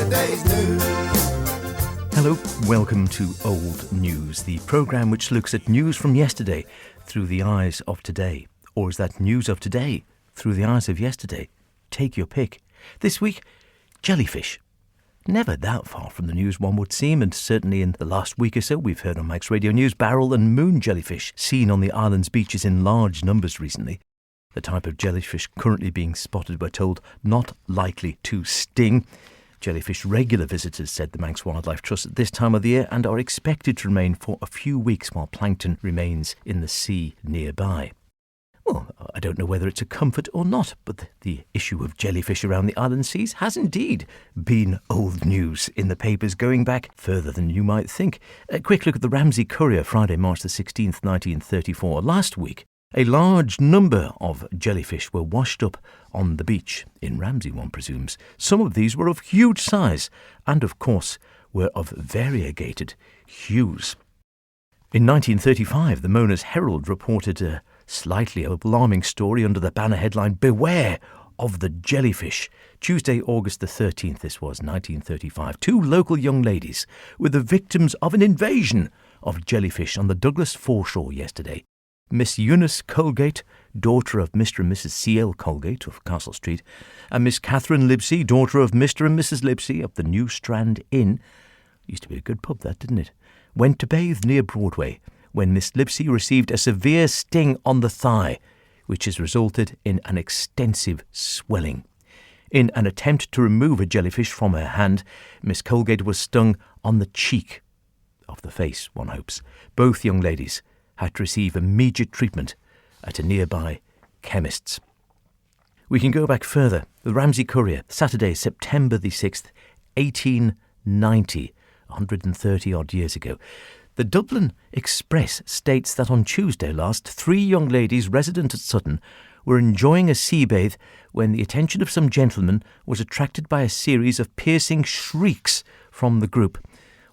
yesterday's news. Hello, welcome to Old News, the programme which looks at news from yesterday through the eyes of today. Or is that news of today through the eyes of yesterday? Take your pick. This week, jellyfish. Never that far from the news, one would seem, and certainly in the last week or so we've heard on Manx Radio News barrel and moon jellyfish seen on the island's beaches in large numbers recently. The type of jellyfish currently being spotted, we're told, not likely to sting. Jellyfish regular visitors, said the Manx Wildlife Trust, at this time of the year, and are expected to remain for a few weeks while plankton remains in the sea nearby. Well, I don't know whether it's a comfort or not, but the issue of jellyfish around the island seas has indeed been old news in the papers going back further than you might think. A quick look at the Ramsey Courier, Friday, March the 16th, 1934. Last week, a large number of jellyfish were washed up on the beach, in Ramsey one presumes. Some of these were of huge size and, of course, were of variegated hues. In 1935, the Mona's Herald reported a slightly alarming story under the banner headline, "Beware of the Jellyfish." Tuesday, August the 13th, this was 1935. Two local young ladies were the victims of an invasion of jellyfish on the Douglas foreshore yesterday. Miss Eunice Colgate, daughter of Mr. and Mrs. C.L. Colgate of Castle Street, and Miss Catherine Libsey, daughter of Mr. and Mrs. Libsey of the New Strand Inn, used to be a good pub that, didn't it, went to bathe near Broadway when Miss Libsey received a severe sting on the thigh, which has resulted in an extensive swelling. In an attempt to remove a jellyfish from her hand, Miss Colgate was stung on the cheek of the face, one hopes. Both young ladies had to receive immediate treatment at a nearby chemist's. We can go back further. The Ramsey Courier, Saturday, September the 6th, 1890, 130-odd years ago. The Dublin Express states that on Tuesday last, three young ladies resident at Sutton were enjoying a sea bathe when the attention of some gentlemen was attracted by a series of piercing shrieks from the group.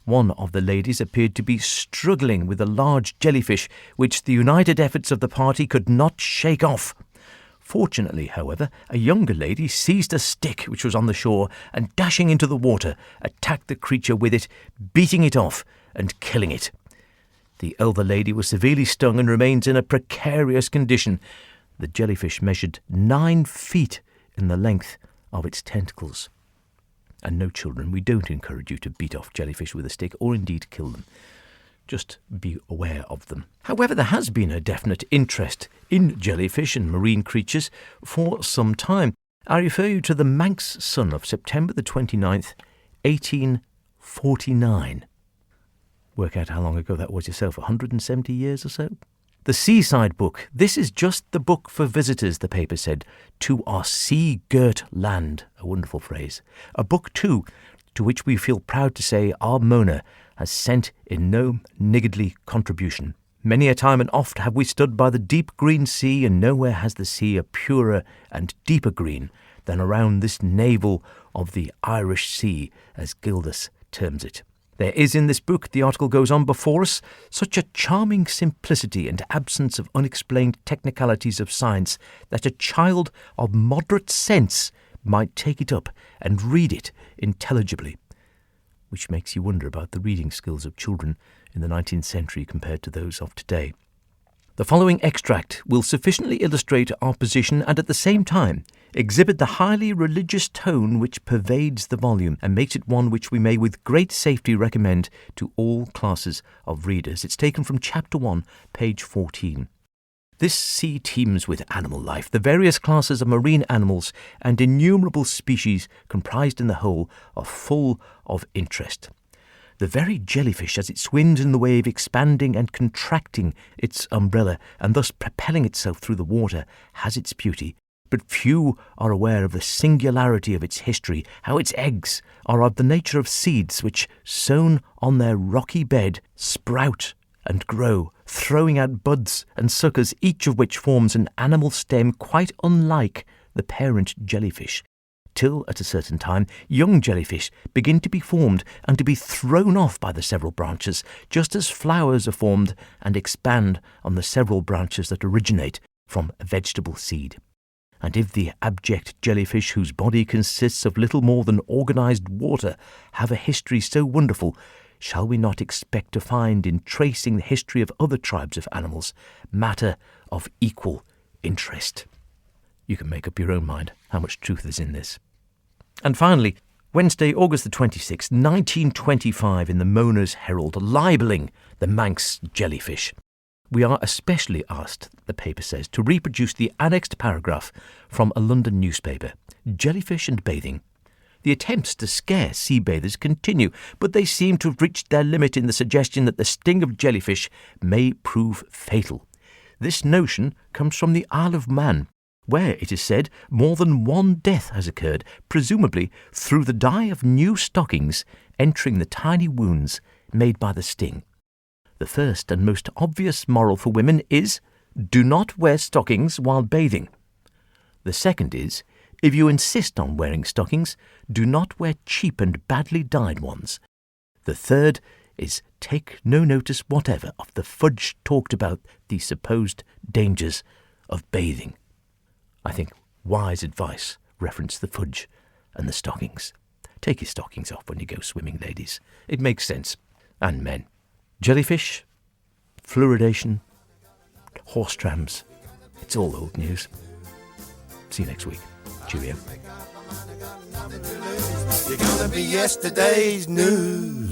One of the ladies appeared to be struggling with a large jellyfish, which the united efforts of the party could not shake off. Fortunately, however, a younger lady seized a stick which was on the shore and, dashing into the water, attacked the creature with it, beating it off and killing it. The elder lady was severely stung and remains in a precarious condition. The jellyfish measured 9 feet in the length of its tentacles. And no, children, we don't encourage you to beat off jellyfish with a stick or indeed kill them. Just be aware of them. However, there has been a definite interest in jellyfish and marine creatures for some time. I refer you to the Manx Sun of September the 29th, 1849. Work out how long ago that was yourself, 170 years or so? The Seaside Book. This is just the book for visitors, the paper said, to our sea-girt land. A wonderful phrase. A book, too, to which we feel proud to say our Mona has sent in no niggardly contribution. Many a time and oft have we stood by the deep green sea, and nowhere has the sea a purer and deeper green than around this navel of the Irish Sea, as Gildas terms it. There is in this book, the article goes on before us, such a charming simplicity and absence of unexplained technicalities of science that a child of moderate sense might take it up and read it intelligibly, which makes you wonder about the reading skills of children in the 19th century compared to those of today. The following extract will sufficiently illustrate our position and at the same time exhibit the highly religious tone which pervades the volume and makes it one which we may with great safety recommend to all classes of readers. It's taken from Chapter 1, page 14. This sea teems with animal life, the various classes of marine animals and innumerable species comprised in the whole are full of interest. The very jellyfish, as it swims in the wave, expanding and contracting its umbrella and thus propelling itself through the water, has its beauty. But few are aware of the singularity of its history, how its eggs are of the nature of seeds which, sown on their rocky bed, sprout and grow, throwing out buds and suckers, each of which forms an animal stem quite unlike the parent jellyfish, till at a certain time young jellyfish begin to be formed and to be thrown off by the several branches, just as flowers are formed and expand on the several branches that originate from a vegetable seed. And if the abject jellyfish, whose body consists of little more than organised water, have a history so wonderful, shall we not expect to find in tracing the history of other tribes of animals matter of equal interest? You can make up your own mind how much truth is in this. And finally, Wednesday, August the 26th, 1925, in the Mona's Herald, libelling the Manx jellyfish. We are especially asked, the paper says, to reproduce the annexed paragraph from a London newspaper, Jellyfish and Bathing. The attempts to scare sea bathers continue, but they seem to have reached their limit in the suggestion that the sting of jellyfish may prove fatal. This notion comes from the Isle of Man, where, it is said, more than one death has occurred, presumably through the dye of new stockings entering the tiny wounds made by the sting. The first and most obvious moral for women is, do not wear stockings while bathing. The second is, if you insist on wearing stockings, do not wear cheap and badly dyed ones. The third is, take no notice whatever of the fudge talked about the supposed dangers of bathing. I think wise advice referenced the fudge and the stockings. Take your stockings off when you go swimming, ladies. It makes sense. And men. Jellyfish, fluoridation, horse trams. It's all old news. See you next week. Cheerio. You're gonna be yesterday's news.